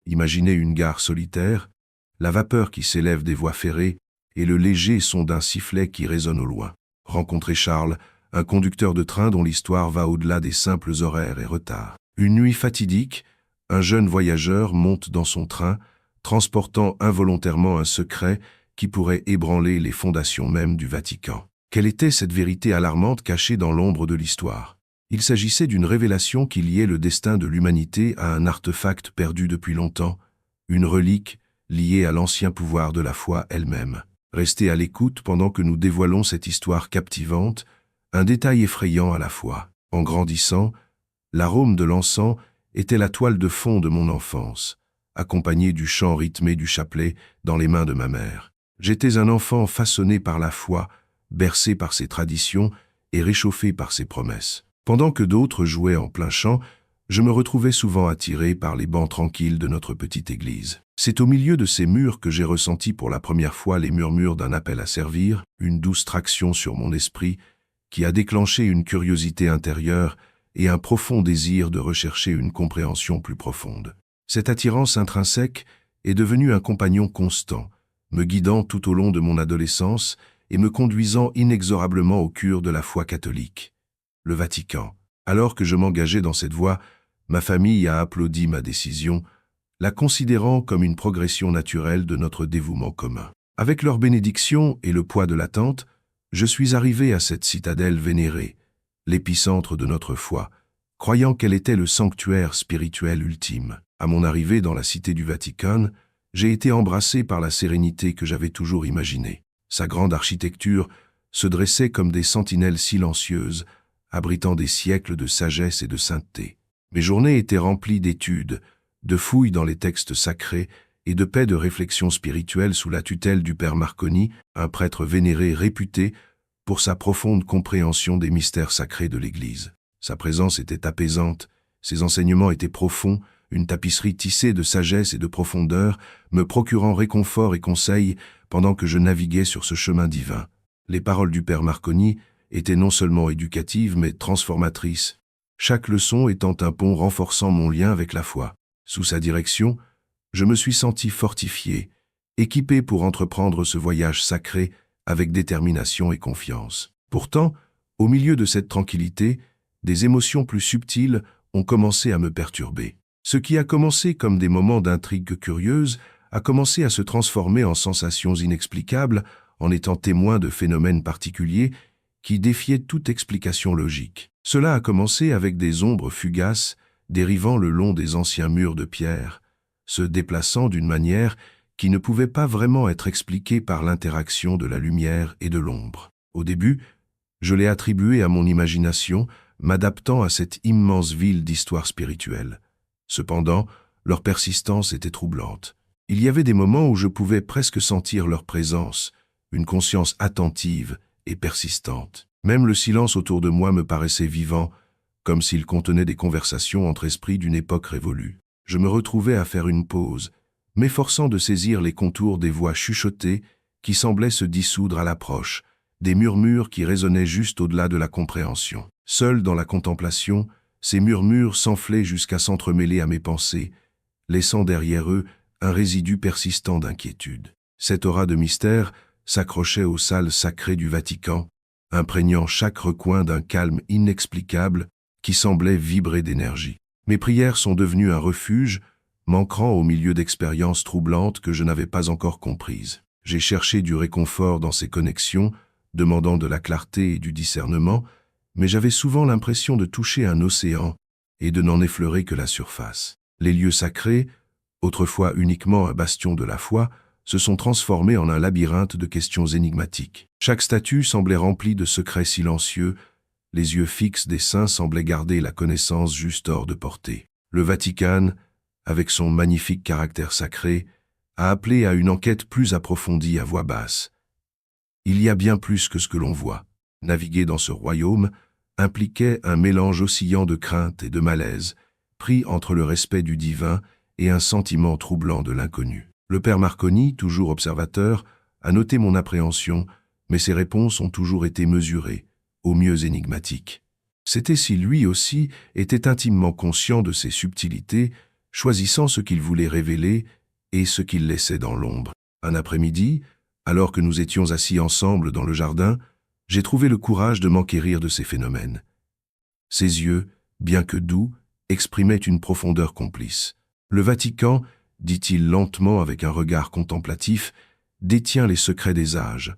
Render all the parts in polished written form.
Imaginez une gare solitaire, la vapeur qui s'élève des voies ferrées et le léger son d'un sifflet qui résonne au loin. Rencontrez Charles, un conducteur de train dont l'histoire va au-delà des simples horaires et retards. Une nuit fatidique, un jeune voyageur monte dans son train, transportant involontairement un secret qui pourrait ébranler les fondations mêmes du Vatican. Quelle était cette vérité alarmante cachée dans l'ombre de l'histoire? Il s'agissait d'une révélation qui liait le destin de l'humanité à un artefact perdu depuis longtemps, une relique liée à l'ancien pouvoir de la foi elle-même. Restez à l'écoute pendant que nous dévoilons cette histoire captivante, un détail effrayant à la fois. En grandissant, l'arôme de l'encens était la toile de fond de mon enfance, accompagné du chant rythmé du chapelet dans les mains de ma mère. J'étais un enfant façonné par la foi, bercé par ses traditions et réchauffé par ses promesses. Pendant que d'autres jouaient en plein champ, je me retrouvais souvent attiré par les bancs tranquilles de notre petite église. C'est au milieu de ces murs que j'ai ressenti pour la première fois les murmures d'un appel à servir, une douce traction sur mon esprit qui a déclenché une curiosité intérieure et un profond désir de rechercher une compréhension plus profonde. Cette attirance intrinsèque est devenue un compagnon constant, me guidant tout au long de mon adolescence et me conduisant inexorablement au cœur de la foi catholique, le Vatican. Alors que je m'engageais dans cette voie, ma famille a applaudi ma décision, la considérant comme une progression naturelle de notre dévouement commun. Avec leur bénédiction et le poids de l'attente, je suis arrivé à cette citadelle vénérée, l'épicentre de notre foi, croyant qu'elle était le sanctuaire spirituel ultime. À mon arrivée dans la cité du Vatican, j'ai été embrassé par la sérénité que j'avais toujours imaginée. Sa grande architecture se dressait comme des sentinelles silencieuses, abritant des siècles de sagesse et de sainteté. Mes journées étaient remplies d'études, de fouilles dans les textes sacrés et de paix de réflexion spirituelle sous la tutelle du père Marconi, un prêtre vénéré réputé pour sa profonde compréhension des mystères sacrés de l'Église. Sa présence était apaisante, ses enseignements étaient profonds, une tapisserie tissée de sagesse et de profondeur, me procurant réconfort et conseil pendant que je naviguais sur ce chemin divin. Les paroles du père Marconi étaient non seulement éducatives mais transformatrices, chaque leçon étant un pont renforçant mon lien avec la foi. Sous sa direction, je me suis senti fortifié, équipé pour entreprendre ce voyage sacré avec détermination et confiance. Pourtant, au milieu de cette tranquillité, des émotions plus subtiles ont commencé à me perturber. Ce qui a commencé comme des moments d'intrigue curieuse a commencé à se transformer en sensations inexplicables en étant témoin de phénomènes particuliers qui défiaient toute explication logique. Cela a commencé avec des ombres fugaces dérivant le long des anciens murs de pierre, se déplaçant d'une manière qui ne pouvait pas vraiment être expliquée par l'interaction de la lumière et de l'ombre. Au début, je l'ai attribué à mon imagination, m'adaptant à cette immense ville d'histoire spirituelle. Cependant, leur persistance était troublante. Il y avait des moments où je pouvais presque sentir leur présence, une conscience attentive et persistante. Même le silence autour de moi me paraissait vivant, comme s'il contenait des conversations entre esprits d'une époque révolue. Je me retrouvais à faire une pause, m'efforçant de saisir les contours des voix chuchotées qui semblaient se dissoudre à l'approche, des murmures qui résonnaient juste au-delà de la compréhension. Seul dans la contemplation, ces murmures s'enflaient jusqu'à s'entremêler à mes pensées, laissant derrière eux un résidu persistant d'inquiétude. Cette aura de mystère s'accrochait aux salles sacrées du Vatican, imprégnant chaque recoin d'un calme inexplicable qui semblait vibrer d'énergie. Mes prières sont devenues un refuge, m'ancrant au milieu d'expériences troublantes que je n'avais pas encore comprises. J'ai cherché du réconfort dans ces connexions, demandant de la clarté et du discernement, mais j'avais souvent l'impression de toucher un océan et de n'en effleurer que la surface. Les lieux sacrés, autrefois uniquement un bastion de la foi, se sont transformés en un labyrinthe de questions énigmatiques. Chaque statue semblait remplie de secrets silencieux, les yeux fixes des saints semblaient garder la connaissance juste hors de portée. Le Vatican, avec son magnifique caractère sacré, a appelé à une enquête plus approfondie à voix basse. Il y a bien plus que ce que l'on voit. Naviguer dans ce royaume impliquait un mélange oscillant de crainte et de malaise, pris entre le respect du divin et un sentiment troublant de l'inconnu. Le père Marconi, toujours observateur, a noté mon appréhension, mais ses réponses ont toujours été mesurées, au mieux énigmatiques. C'était si lui aussi était intimement conscient de ces subtilités, choisissant ce qu'il voulait révéler et ce qu'il laissait dans l'ombre. Un après-midi, alors que nous étions assis ensemble dans le jardin, j'ai trouvé le courage de m'enquérir de ces phénomènes. Ses yeux, bien que doux, exprimaient une profondeur complice. Le Vatican, dit-il lentement avec un regard contemplatif, détient les secrets des âges.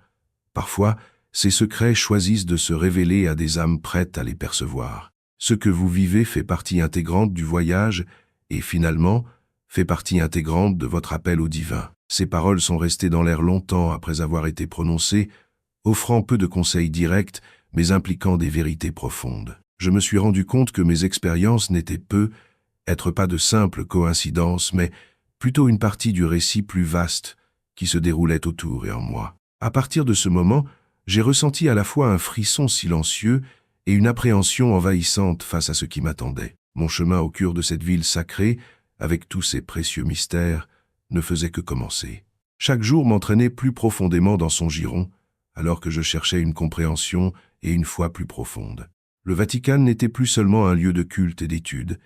Parfois, ces secrets choisissent de se révéler à des âmes prêtes à les percevoir. Ce que vous vivez fait partie intégrante du voyage et, finalement, fait partie intégrante de votre appel au divin. Ces paroles sont restées dans l'air longtemps après avoir été prononcées, offrant peu de conseils directs, mais impliquant des vérités profondes. Je me suis rendu compte que mes expériences n'étaient pas de simples coïncidences, mais plutôt une partie du récit plus vaste qui se déroulait autour et en moi. À partir de ce moment, j'ai ressenti à la fois un frisson silencieux et une appréhension envahissante face à ce qui m'attendait. Mon chemin au cœur de cette ville sacrée, avec tous ses précieux mystères, ne faisait que commencer. Chaque jour m'entraînait plus profondément dans son giron, alors que je cherchais une compréhension et une foi plus profonde. Le Vatican n'était plus seulement un lieu de culte et d'étude.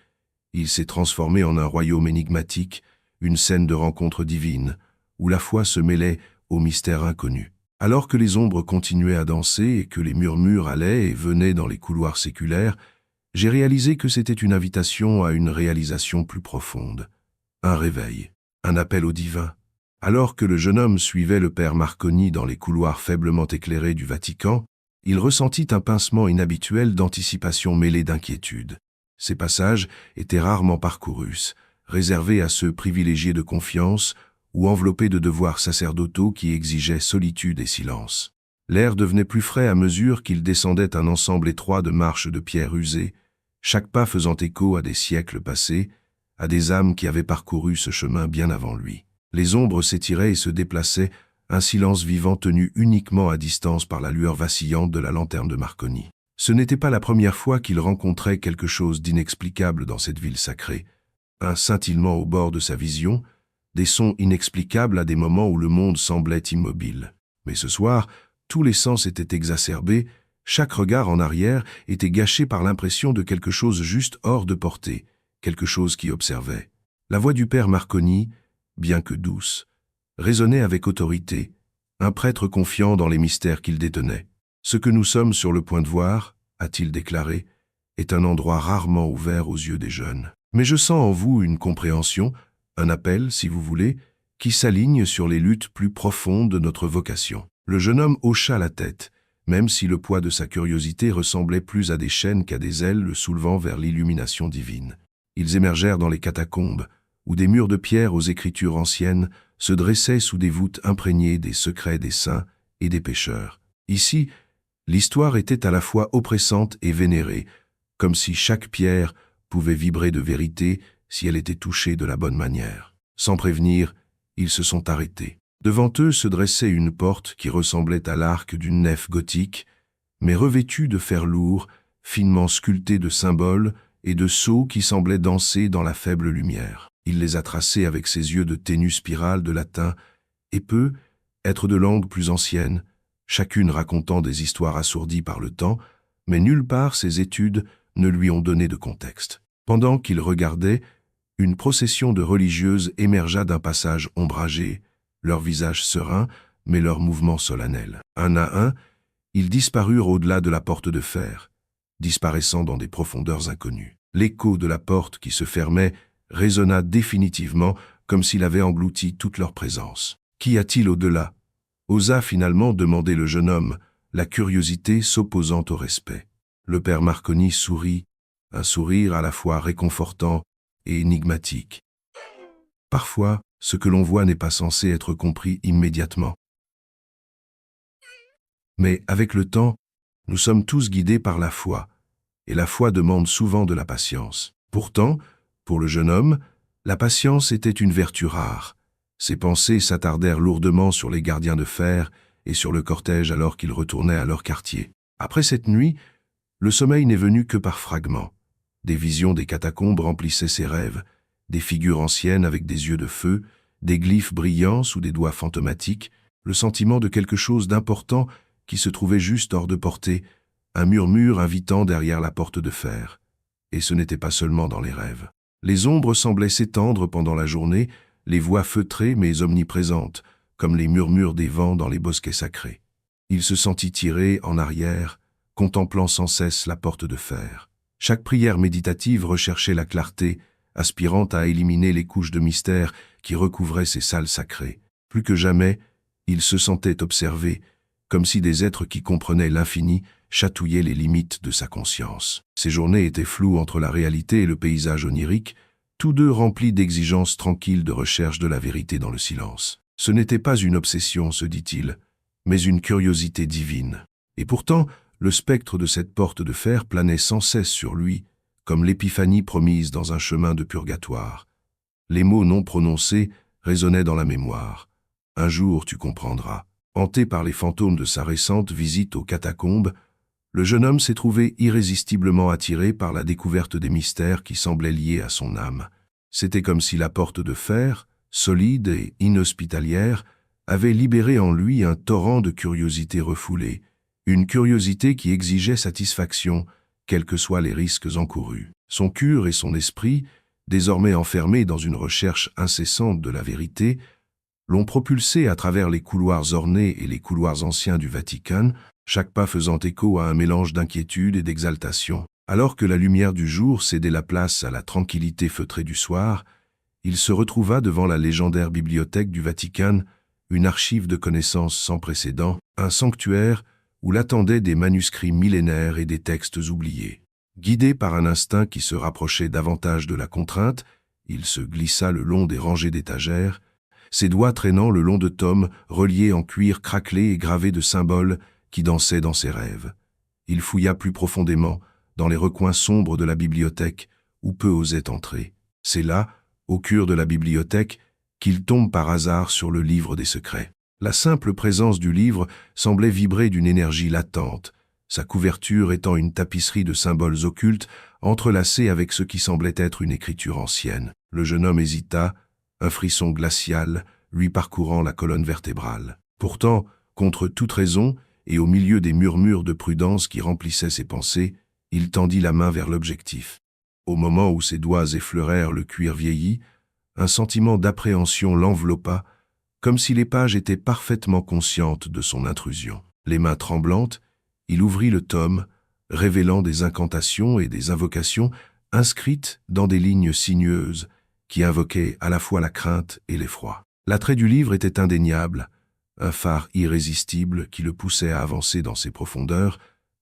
Il s'est transformé en un royaume énigmatique, une scène de rencontre divine, où la foi se mêlait au mystère inconnu. Alors que les ombres continuaient à danser et que les murmures allaient et venaient dans les couloirs séculaires, j'ai réalisé que c'était une invitation à une réalisation plus profonde, un réveil, un appel au divin. Alors que le jeune homme suivait le père Marconi dans les couloirs faiblement éclairés du Vatican, il ressentit un pincement inhabituel d'anticipation mêlée d'inquiétude. Ces passages étaient rarement parcourus, réservés à ceux privilégiés de confiance ou enveloppés de devoirs sacerdotaux qui exigeaient solitude et silence. L'air devenait plus frais à mesure qu'il descendait un ensemble étroit de marches de pierre usées, chaque pas faisant écho à des siècles passés, à des âmes qui avaient parcouru ce chemin bien avant lui. Les ombres s'étiraient et se déplaçaient, un silence vivant tenu uniquement à distance par la lueur vacillante de la lanterne de Marconi. Ce n'était pas la première fois qu'il rencontrait quelque chose d'inexplicable dans cette ville sacrée. Un scintillement au bord de sa vision, des sons inexplicables à des moments où le monde semblait immobile. Mais ce soir, tous les sens étaient exacerbés, chaque regard en arrière était gâché par l'impression de quelque chose juste hors de portée, quelque chose qui observait. La voix du père Marconi, bien que douce, résonnait avec autorité, un prêtre confiant dans les mystères qu'il détenait. « Ce que nous sommes sur le point de voir, a-t-il déclaré, est un endroit rarement ouvert aux yeux des jeunes. Mais je sens en vous une compréhension, un appel, si vous voulez, qui s'aligne sur les luttes plus profondes de notre vocation. » Le jeune homme hocha la tête, même si le poids de sa curiosité ressemblait plus à des chaînes qu'à des ailes le soulevant vers l'illumination divine. Ils émergèrent dans les catacombes, où des murs de pierre aux écritures anciennes se dressaient sous des voûtes imprégnées des secrets des saints et des pécheurs. Ici, l'histoire était à la fois oppressante et vénérée, comme si chaque pierre pouvait vibrer de vérité si elle était touchée de la bonne manière. Sans prévenir, ils se sont arrêtés. Devant eux se dressait une porte qui ressemblait à l'arc d'une nef gothique, mais revêtue de fer lourd, finement sculptée de symboles et de sceaux qui semblaient danser dans la faible lumière. Il les a tracés avec ses yeux de ténue spirale de latin, et peut être de langue plus ancienne, chacune racontant des histoires assourdies par le temps, mais nulle part ses études ne lui ont donné de contexte. Pendant qu'il regardait, une procession de religieuses émergea d'un passage ombragé, leurs visages sereins, mais leurs mouvements solennels. Un à un, ils disparurent au-delà de la porte de fer, disparaissant dans des profondeurs inconnues. L'écho de la porte qui se fermait résonna définitivement comme s'il avait englouti toute leur présence. « Qu'y a-t-il au-delà » osa finalement demander le jeune homme, la curiosité s'opposant au respect. Le père Marconi sourit, un sourire à la fois réconfortant et énigmatique. Parfois, ce que l'on voit n'est pas censé être compris immédiatement. Mais avec le temps, nous sommes tous guidés par la foi, et la foi demande souvent de la patience. Pourtant, pour le jeune homme, la patience était une vertu rare. Ses pensées s'attardèrent lourdement sur les gardiens de fer et sur le cortège alors qu'ils retournaient à leur quartier. Après cette nuit, le sommeil n'est venu que par fragments. Des visions des catacombes remplissaient ses rêves, des figures anciennes avec des yeux de feu, des glyphes brillants sous des doigts fantomatiques, le sentiment de quelque chose d'important qui se trouvait juste hors de portée, un murmure invitant derrière la porte de fer. Et ce n'était pas seulement dans les rêves. Les ombres semblaient s'étendre pendant la journée, les voix feutrées mais omniprésentes, comme les murmures des vents dans les bosquets sacrés. Il se sentit tiré en arrière, contemplant sans cesse la porte de fer. Chaque prière méditative recherchait la clarté, aspirant à éliminer les couches de mystère qui recouvraient ces salles sacrées. Plus que jamais, il se sentait observé, comme si des êtres qui comprenaient l'infini chatouillaient les limites de sa conscience. Ses journées étaient floues entre la réalité et le paysage onirique, tous deux remplis d'exigences tranquilles de recherche de la vérité dans le silence. Ce n'était pas une obsession, se dit-il, mais une curiosité divine. Et pourtant, le spectre de cette porte de fer planait sans cesse sur lui, comme l'épiphanie promise dans un chemin de purgatoire. Les mots non prononcés résonnaient dans la mémoire. « Un jour, tu comprendras ». Hanté par les fantômes de sa récente visite aux catacombes, le jeune homme s'est trouvé irrésistiblement attiré par la découverte des mystères qui semblaient liés à son âme. C'était comme si la porte de fer, solide et inhospitalière, avait libéré en lui un torrent de curiosité refoulée, une curiosité qui exigeait satisfaction, quels que soient les risques encourus. Son cœur et son esprit, désormais enfermés dans une recherche incessante de la vérité, l'ont propulsé à travers les couloirs ornés et les couloirs anciens du Vatican, chaque pas faisant écho à un mélange d'inquiétude et d'exaltation. Alors que la lumière du jour cédait la place à la tranquillité feutrée du soir, il se retrouva devant la légendaire bibliothèque du Vatican, une archive de connaissances sans précédent, un sanctuaire où l'attendaient des manuscrits millénaires et des textes oubliés. Guidé par un instinct qui se rapprochait davantage de la contrainte, il se glissa le long des rangées d'étagères, ses doigts traînant le long de tomes reliés en cuir craquelé et gravés de symboles qui dansaient dans ses rêves. Il fouilla plus profondément, dans les recoins sombres de la bibliothèque, où peu osaient entrer. C'est là, au cœur de la bibliothèque, qu'il tombe par hasard sur le livre des secrets. La simple présence du livre semblait vibrer d'une énergie latente, sa couverture étant une tapisserie de symboles occultes entrelacés avec ce qui semblait être une écriture ancienne. Le jeune homme hésita, un frisson glacial lui parcourant la colonne vertébrale. Pourtant, contre toute raison, et au milieu des murmures de prudence qui remplissaient ses pensées, il tendit la main vers l'objectif. Au moment où ses doigts effleurèrent le cuir vieilli, un sentiment d'appréhension l'enveloppa, comme si les pages étaient parfaitement conscientes de son intrusion. Les mains tremblantes, il ouvrit le tome, révélant des incantations et des invocations inscrites dans des lignes sinueuses, qui invoquaient à la fois la crainte et l'effroi. L'attrait du livre était indéniable, un phare irrésistible qui le poussait à avancer dans ses profondeurs,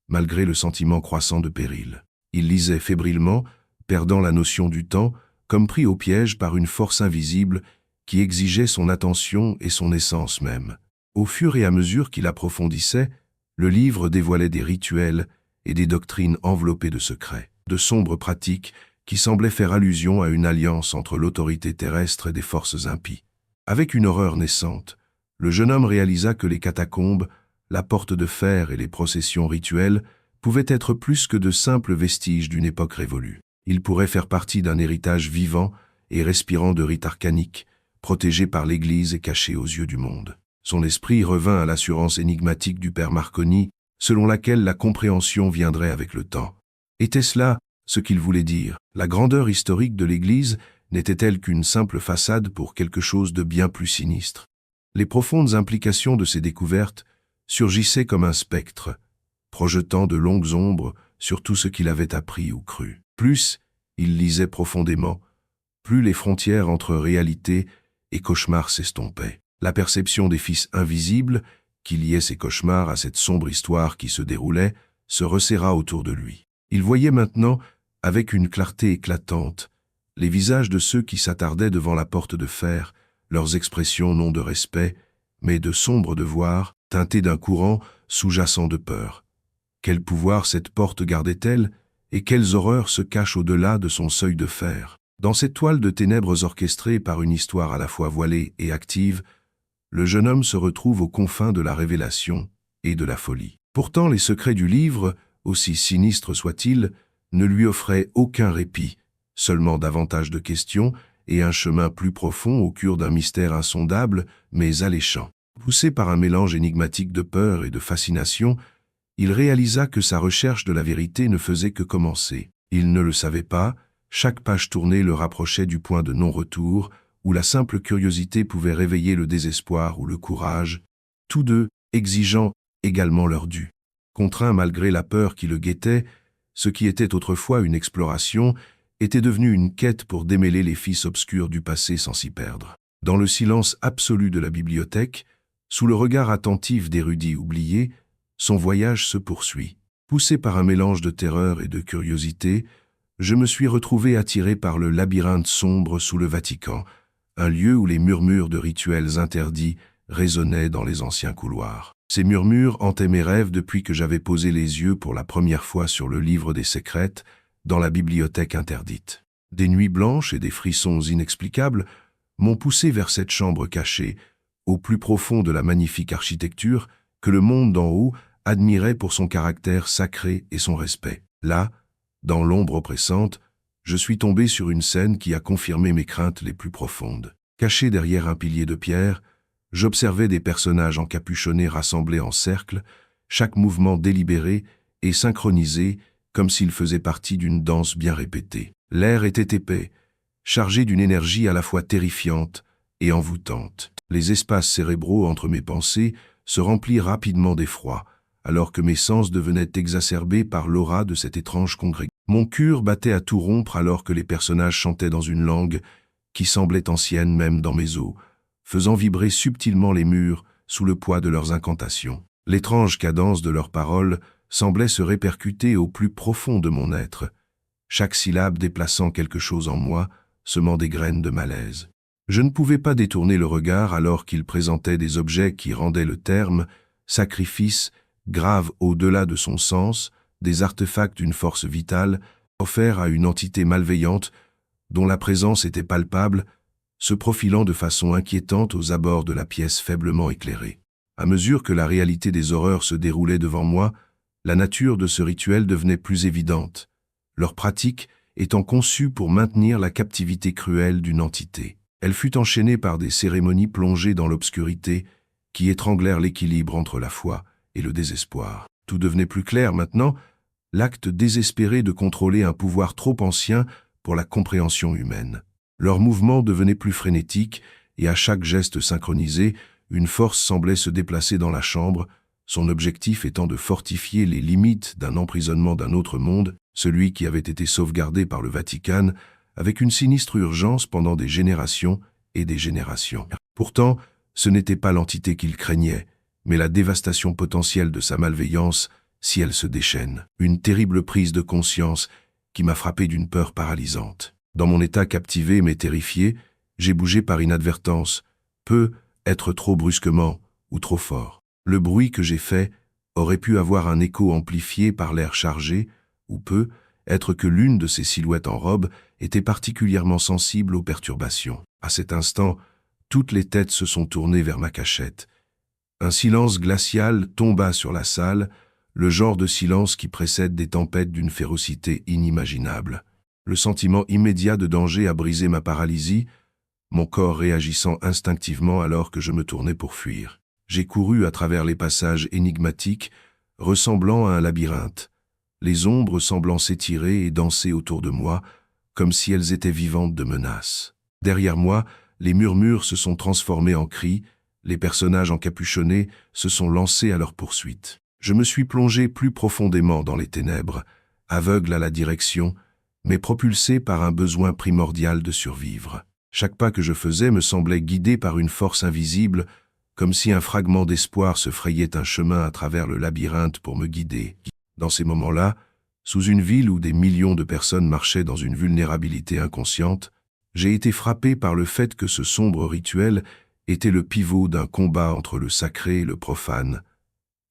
malgré le sentiment croissant de péril. Il lisait fébrilement, perdant la notion du temps, comme pris au piège par une force invisible qui exigeait son attention et son essence même. Au fur et à mesure qu'il approfondissait, le livre dévoilait des rituels et des doctrines enveloppées de secrets, de sombres pratiques qui semblaient faire allusion à une alliance entre l'autorité terrestre et des forces impies. Avec une horreur naissante, le jeune homme réalisa que les catacombes, la porte de fer et les processions rituelles pouvaient être plus que de simples vestiges d'une époque révolue. Ils pourraient faire partie d'un héritage vivant et respirant de rites arcaniques, protégé par l'Église et caché aux yeux du monde. Son esprit revint à l'assurance énigmatique du père Marconi, selon laquelle la compréhension viendrait avec le temps. Était-ce là ce qu'il voulait dire? La grandeur historique de l'Église n'était-elle qu'une simple façade pour quelque chose de bien plus sinistre? Les profondes implications de ces découvertes surgissaient comme un spectre, projetant de longues ombres sur tout ce qu'il avait appris ou cru. Plus il lisait profondément, plus les frontières entre réalité et cauchemar s'estompaient. La perception des fils invisibles, qui liaient ces cauchemars à cette sombre histoire qui se déroulait, se resserra autour de lui. Il voyait maintenant, avec une clarté éclatante, les visages de ceux qui s'attardaient devant la porte de fer, leurs expressions non de respect, mais de sombre devoir, teintées d'un courant sous-jacent de peur. Quel pouvoir cette porte gardait-elle, et quelles horreurs se cachent au-delà de son seuil de fer? Dans cette toile de ténèbres orchestrée par une histoire à la fois voilée et active, le jeune homme se retrouve aux confins de la révélation et de la folie. Pourtant, les secrets du livre, aussi sinistres soient-ils, ne lui offraient aucun répit, seulement davantage de questions et un chemin plus profond au cœur d'un mystère insondable mais alléchant. Poussé par un mélange énigmatique de peur et de fascination, il réalisa que sa recherche de la vérité ne faisait que commencer. Il ne le savait pas, Chaque page tournée le rapprochait du point de non-retour, où la simple curiosité pouvait réveiller le désespoir ou le courage, tous deux exigeant également leur dû. Contraint malgré la peur qui le guettait, ce qui était autrefois une exploration était devenu une quête pour démêler les fils obscurs du passé sans s'y perdre. Dans le silence absolu de la bibliothèque, sous le regard attentif d'érudits oubliés, son voyage se poursuit. Poussé par un mélange de terreur et de curiosité, je me suis retrouvé attiré par le labyrinthe sombre sous le Vatican, un lieu où les murmures de rituels interdits résonnaient dans les anciens couloirs. Ces murmures hantaient mes rêves depuis que j'avais posé les yeux pour la première fois sur le livre des secrètes dans la bibliothèque interdite. Des nuits blanches et des frissons inexplicables m'ont poussé vers cette chambre cachée, au plus profond de la magnifique architecture que le monde d'en haut admirait pour son caractère sacré et son respect. Là, dans l'ombre oppressante, je suis tombé sur une scène qui a confirmé mes craintes les plus profondes. Caché derrière un pilier de pierre, j'observais des personnages encapuchonnés rassemblés en cercle, chaque mouvement délibéré et synchronisé comme s'ils faisaient partie d'une danse bien répétée. L'air était épais, chargé d'une énergie à la fois terrifiante et envoûtante. Les espaces cérébraux entre mes pensées se remplirent rapidement d'effroi, alors que mes sens devenaient exacerbés par l'aura de cette étrange congrégation. Mon cœur battait à tout rompre alors que les personnages chantaient dans une langue qui semblait ancienne même dans mes os, faisant vibrer subtilement les murs sous le poids de leurs incantations. L'étrange cadence de leurs paroles semblait se répercuter au plus profond de mon être, chaque syllabe déplaçant quelque chose en moi, semant des graines de malaise. Je ne pouvais pas détourner le regard alors qu'ils présentaient des objets qui rendaient le terme « sacrifice » grave au-delà de son sens, des artefacts d'une force vitale, offerts à une entité malveillante dont la présence était palpable, se profilant de façon inquiétante aux abords de la pièce faiblement éclairée. À mesure que la réalité des horreurs se déroulait devant moi, la nature de ce rituel devenait plus évidente, leur pratique étant conçue pour maintenir la captivité cruelle d'une entité. Elle fut enchaînée par des cérémonies plongées dans l'obscurité qui étranglèrent l'équilibre entre la foi et le désespoir. Tout devenait plus clair maintenant, l'acte désespéré de contrôler un pouvoir trop ancien pour la compréhension humaine. Leurs mouvements devenaient plus frénétiques et à chaque geste synchronisé, une force semblait se déplacer dans la chambre, son objectif étant de fortifier les limites d'un emprisonnement d'un autre monde, celui qui avait été sauvegardé par le Vatican, avec une sinistre urgence pendant des générations et des générations. Pourtant, ce n'était pas l'entité qu'il craignait, mais la dévastation potentielle de sa malveillance si elle se déchaîne. Une terrible prise de conscience qui m'a frappé d'une peur paralysante. Dans mon état captivé mais terrifié, j'ai bougé par inadvertance, peut être trop brusquement ou trop fort. Le bruit que j'ai fait aurait pu avoir un écho amplifié par l'air chargé, ou peut être que l'une de ces silhouettes en robe était particulièrement sensible aux perturbations. À cet instant, toutes les têtes se sont tournées vers ma cachette. Un silence glacial tomba sur la salle, le genre de silence qui précède des tempêtes d'une férocité inimaginable. Le sentiment immédiat de danger a brisé ma paralysie, mon corps réagissant instinctivement alors que je me tournais pour fuir. J'ai couru à travers les passages énigmatiques, ressemblant à un labyrinthe, les ombres semblant s'étirer et danser autour de moi, comme si elles étaient vivantes de menaces. Derrière moi, les murmures se sont transformés en cris, les personnages encapuchonnés se sont lancés à leur poursuite. Je me suis plongé plus profondément dans les ténèbres, aveugle à la direction, mais propulsé par un besoin primordial de survivre. Chaque pas que je faisais me semblait guidé par une force invisible, comme si un fragment d'espoir se frayait un chemin à travers le labyrinthe pour me guider. Dans ces moments-là, sous une ville où des millions de personnes marchaient dans une vulnérabilité inconsciente, j'ai été frappé par le fait que ce sombre rituel était le pivot d'un combat entre le sacré et le profane,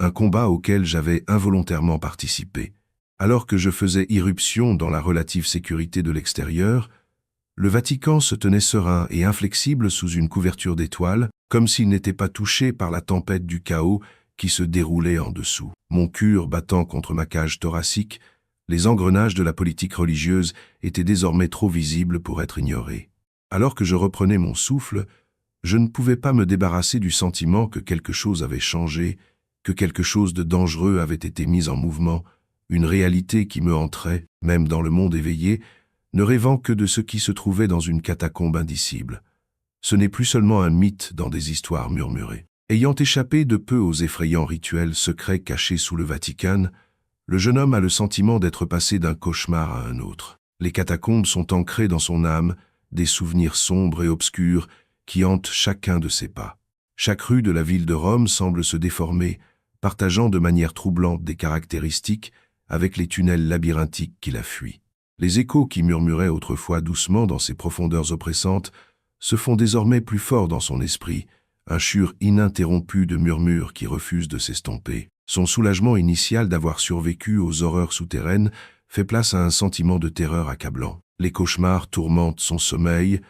un combat auquel j'avais involontairement participé. Alors que je faisais irruption dans la relative sécurité de l'extérieur, le Vatican se tenait serein et inflexible sous une couverture d'étoiles, comme s'il n'était pas touché par la tempête du chaos qui se déroulait en dessous. Mon cœur battant contre ma cage thoracique, les engrenages de la politique religieuse étaient désormais trop visibles pour être ignorés. Alors que je reprenais mon souffle, je ne pouvais pas me débarrasser du sentiment que quelque chose avait changé, que quelque chose de dangereux avait été mis en mouvement, une réalité qui me hantrait, même dans le monde éveillé, ne rêvant que de ce qui se trouvait dans une catacombe indicible. Ce n'est plus seulement un mythe dans des histoires murmurées. Ayant échappé de peu aux effrayants rituels secrets cachés sous le Vatican, le jeune homme a le sentiment d'être passé d'un cauchemar à un autre. Les catacombes sont ancrées dans son âme, des souvenirs sombres et obscurs qui hantent chacun de ses pas. Chaque rue de la ville de Rome semble se déformer, partageant de manière troublante des caractéristiques avec les tunnels labyrinthiques qui la fuient. Les échos qui murmuraient autrefois doucement dans ces profondeurs oppressantes se font désormais plus forts dans son esprit, un chur ininterrompu de murmures qui refusent de s'estomper. Son soulagement initial d'avoir survécu aux horreurs souterraines fait place à un sentiment de terreur accablant. Les cauchemars tourmentent son sommeil,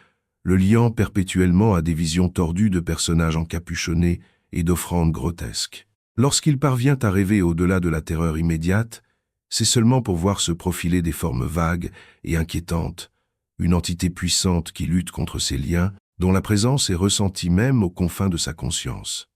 le liant perpétuellement à des visions tordues de personnages encapuchonnés et d'offrandes grotesques. Lorsqu'il parvient à rêver au-delà de la terreur immédiate, c'est seulement pour voir se profiler des formes vagues et inquiétantes, une entité puissante qui lutte contre ses liens, dont la présence est ressentie même aux confins de sa conscience.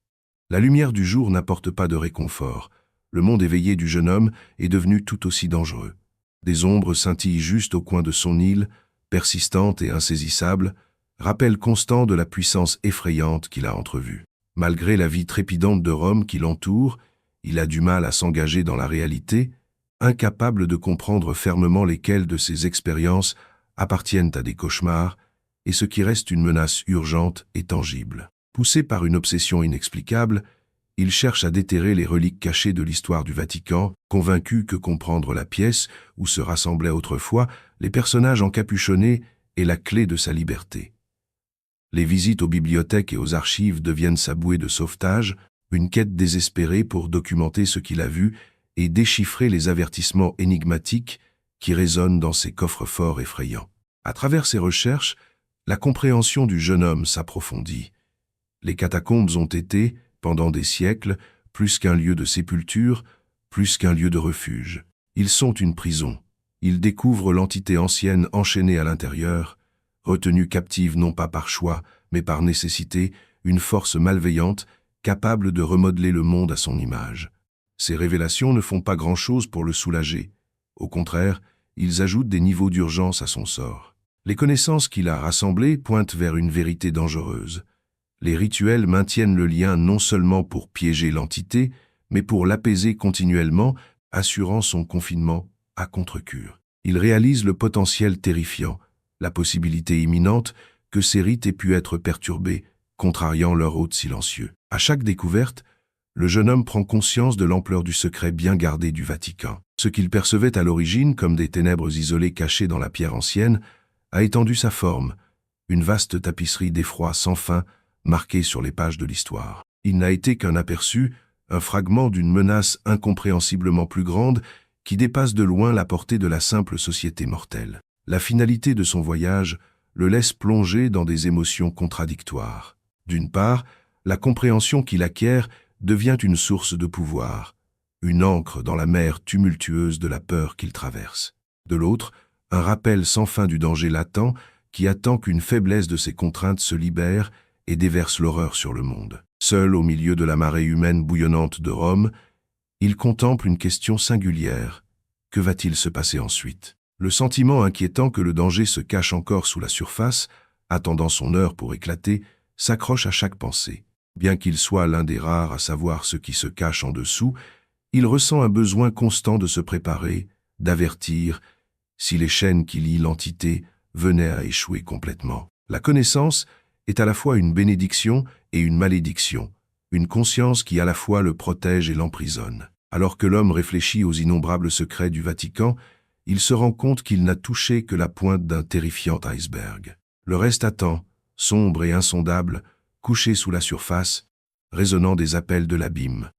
La lumière du jour n'apporte pas de réconfort. Le monde éveillé du jeune homme est devenu tout aussi dangereux. Des ombres scintillent juste au coin de son île, persistantes et insaisissables, rappel constant de la puissance effrayante qu'il a entrevue. Malgré la vie trépidante de Rome qui l'entoure, il a du mal à s'engager dans la réalité, incapable de comprendre fermement lesquelles de ses expériences appartiennent à des cauchemars et ce qui reste une menace urgente et tangible. Poussé par une obsession inexplicable, il cherche à déterrer les reliques cachées de l'histoire du Vatican, convaincu que comprendre la pièce où se rassemblaient autrefois les personnages encapuchonnés est la clé de sa liberté. Les visites aux bibliothèques et aux archives deviennent sa bouée de sauvetage, une quête désespérée pour documenter ce qu'il a vu et déchiffrer les avertissements énigmatiques qui résonnent dans ces coffres-forts effrayants. À travers ses recherches, la compréhension du jeune homme s'approfondit. Les catacombes ont été, pendant des siècles, plus qu'un lieu de sépulture, plus qu'un lieu de refuge. Ils sont une prison. Ils découvrent l'entité ancienne enchaînée à l'intérieur, retenue captive non pas par choix, mais par nécessité, une force malveillante, capable de remodeler le monde à son image. Ces révélations ne font pas grand-chose pour le soulager. Au contraire, ils ajoutent des niveaux d'urgence à son sort. Les connaissances qu'il a rassemblées pointent vers une vérité dangereuse. Les rituels maintiennent le lien non seulement pour piéger l'entité, mais pour l'apaiser continuellement, assurant son confinement à contre-cure. Il réalise le potentiel terrifiant, la possibilité imminente que ces rites aient pu être perturbés, contrariant leur hôte silencieux. À chaque découverte, le jeune homme prend conscience de l'ampleur du secret bien gardé du Vatican. Ce qu'il percevait à l'origine comme des ténèbres isolées cachées dans la pierre ancienne a étendu sa forme, une vaste tapisserie d'effroi sans fin marquée sur les pages de l'histoire. Il n'a été qu'un aperçu, un fragment d'une menace incompréhensiblement plus grande qui dépasse de loin la portée de la simple société mortelle. La finalité de son voyage le laisse plonger dans des émotions contradictoires. D'une part, la compréhension qu'il acquiert devient une source de pouvoir, une ancre dans la mer tumultueuse de la peur qu'il traverse. De l'autre, un rappel sans fin du danger latent qui attend qu'une faiblesse de ses contraintes se libère et déverse l'horreur sur le monde. Seul au milieu de la marée humaine bouillonnante de Rome, il contemple une question singulière. Que va-t-il se passer ensuite? Le sentiment inquiétant que le danger se cache encore sous la surface, attendant son heure pour éclater, s'accroche à chaque pensée. Bien qu'il soit l'un des rares à savoir ce qui se cache en dessous, il ressent un besoin constant de se préparer, d'avertir, si les chaînes qui lient l'entité venaient à échouer complètement. La connaissance est à la fois une bénédiction et une malédiction, une conscience qui à la fois le protège et l'emprisonne. Alors que l'homme réfléchit aux innombrables secrets du Vatican, il se rend compte qu'il n'a touché que la pointe d'un terrifiant iceberg. Le reste attend, sombre et insondable, couché sous la surface, résonnant des appels de l'abîme.